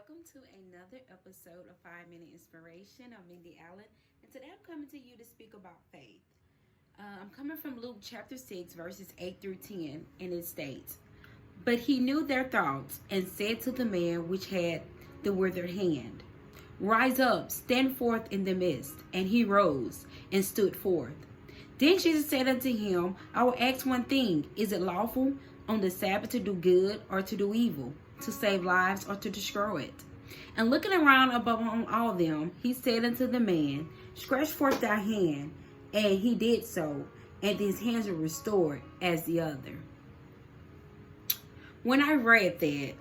welcome to another episode of 5 Minute Inspiration. I'm Mindy Allen, and today I'm coming to you to speak about faith. I'm coming from Luke chapter 6, verses 8 through 10, and it states, "But he knew their thoughts, and said to the man which had the withered hand, Rise up, stand forth in the midst. And he rose and stood forth. Then Jesus said unto him, I will ask one thing, is it lawful on the Sabbath to do good or to do evil, to save lives or to destroy it? And looking around above on all them, he said unto the man, Stretch forth thy hand. And he did so, and his hands were restored as the other." When I read that,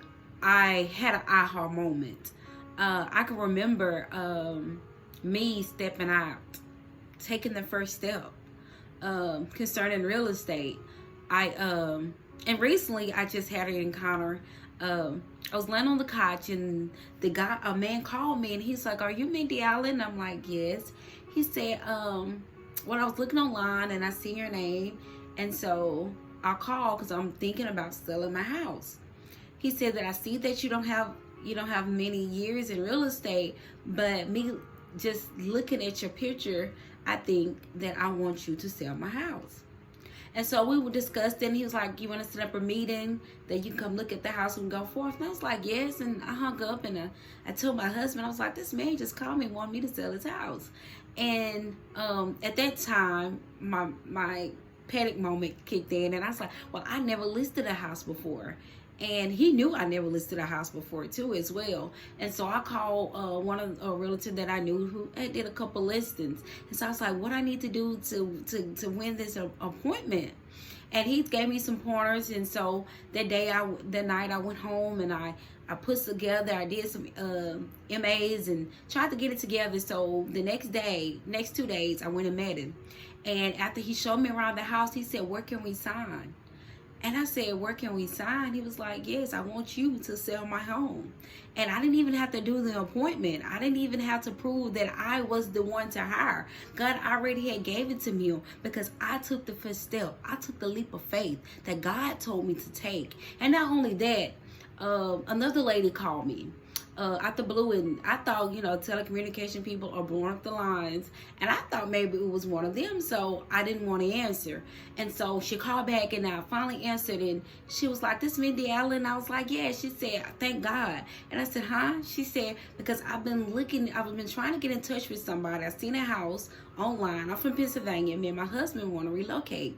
I had an aha moment. I can remember me stepping out, taking the first step concerning real estate. And recently I just had an encounter. I was laying on the couch, and a man called me, and he's like, "Are you Mindy Allen?" I'm like, "Yes." He said, "Well, I was looking online and I see your name, and so I called because I'm thinking about selling my house." He said that I see that you don't have many years in real estate, but me just looking at your picture, I think that I want you to sell my house. And so we would discuss. Then he was like, "You want to set up a meeting that you can come look at the house and go forth?" And I was like, "Yes." And I hung up, and I told my husband, I was like, "This man just called me and wanted me to sell his house." And at that time, my panic moment kicked in, and I was like, "Well, I never listed a house before." And he knew I never listed a house before too, as well. And so I called one of a realtor that I knew who had did a couple listings. And so I was like, "What I need to do to win this appointment?" And he gave me some pointers. And so that night I went home and I put together. I did some MAs and tried to get it together. So the next 2 days, I went and met him. And after he showed me around the house, he said, "Where can we sign?" And I said, "Where can we sign?" He was like, "Yes, I want you to sell my home." And I didn't even have to do the appointment. I didn't even have to prove that I was the one to hire. God already had gave it to me because I took the first step. I took the leap of faith that God told me to take. And not only that, another lady called me out the blue, and I thought, telecommunication people are blowing up the lines, and I thought maybe it was one of them, so I didn't want to answer. And so she called back, and I finally answered, and she was like, "This Mindy Allen?" I was like, "Yeah." She said, "Thank God." And I said, "Huh?" She said, "Because I've been trying to get in touch with somebody. I've seen a house online. I'm from Pennsylvania. Me and my husband want to relocate.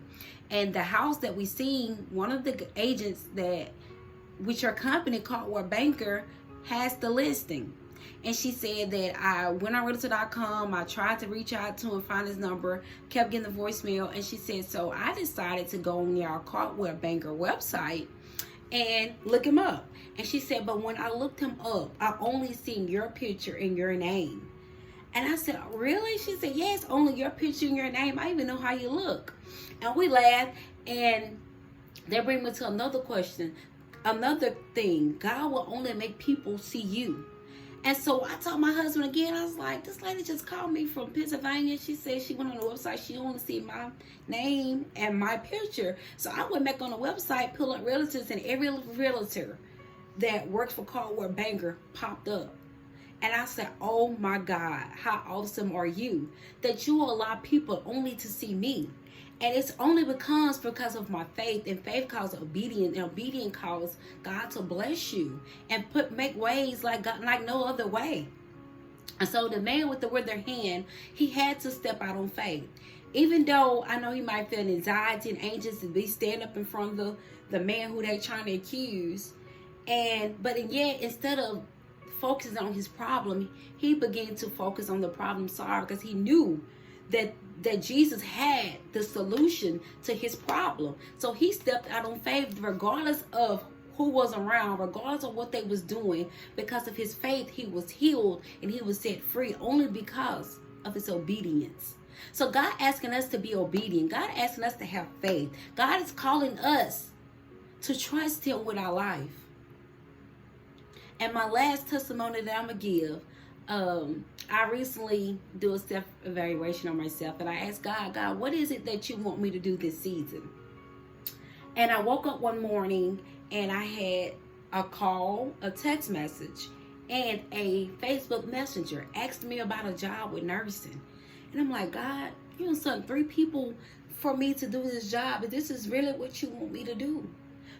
And the house that we seen, one of the agents which your company called Banker, has the listing." And she said that I went on realtor.com. I tried to reach out to him, find his number, kept getting the voicemail. And she said, so I decided to go on our Caldwell Banker website and look him up. And she said, but when I looked him up, I only seen your picture and your name. And I said, "Really?" She said, "Yes, only your picture and your name. I even know how you look." And we laughed. And that brings me to another question. Another thing, God will only make people see you. And so I told my husband again, I was like, "This lady just called me from Pennsylvania. She said she went on the website. She only see my name and my picture." So I went back on the website, pulled up realtors, and every realtor that works for Caldwell Banker popped up. And I said, "Oh my God, how awesome are you that you allow people only to see me?" And it's only because of my faith, and faith calls obedience, and obedience calls God to bless you and make ways like no other way. And so the man with the withered hand, he had to step out on faith. Even though I know he might feel anxiety and anxious to be stand up in front of the man who they trying to accuse. But yet, instead of focusing on his problem, he began to focus on the problem solver, because he knew that Jesus had the solution to his problem. So he stepped out on faith regardless of who was around, regardless of what they was doing. Because of his faith, he was healed and he was set free only because of his obedience. So God asking us to be obedient. God asking us to have faith. God is calling us to trust him with our life. And my last testimony that I'm going to give, I recently do a self-evaluation on myself, and I asked God, what is it that you want me to do this season? And I woke up one morning and I had a call, a text message, and a Facebook Messenger asked me about a job with nursing. And I'm like, God, you sent 3 people for me to do this job, and this is really what you want me to do.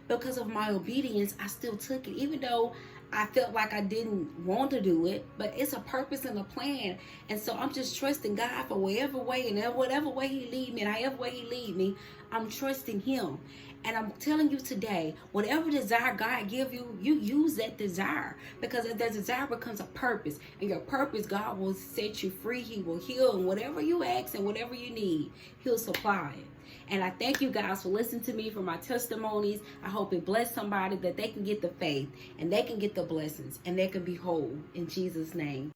Because of my obedience, I still took it, even though I felt like I didn't want to do it, but it's a purpose and a plan. And so I'm just trusting God for whatever way, and whatever way he lead me, and however way he lead me, I'm trusting him. And I'm telling you today, whatever desire God give you, you use that desire, because that desire becomes a purpose, and your purpose, God will set you free. He will heal, and whatever you ask and whatever you need, he'll supply it. And I thank you guys for listening to me, for my testimonies. I hope it blessed somebody, that they can get the faith and they can get the blessings and they can be whole in Jesus' name.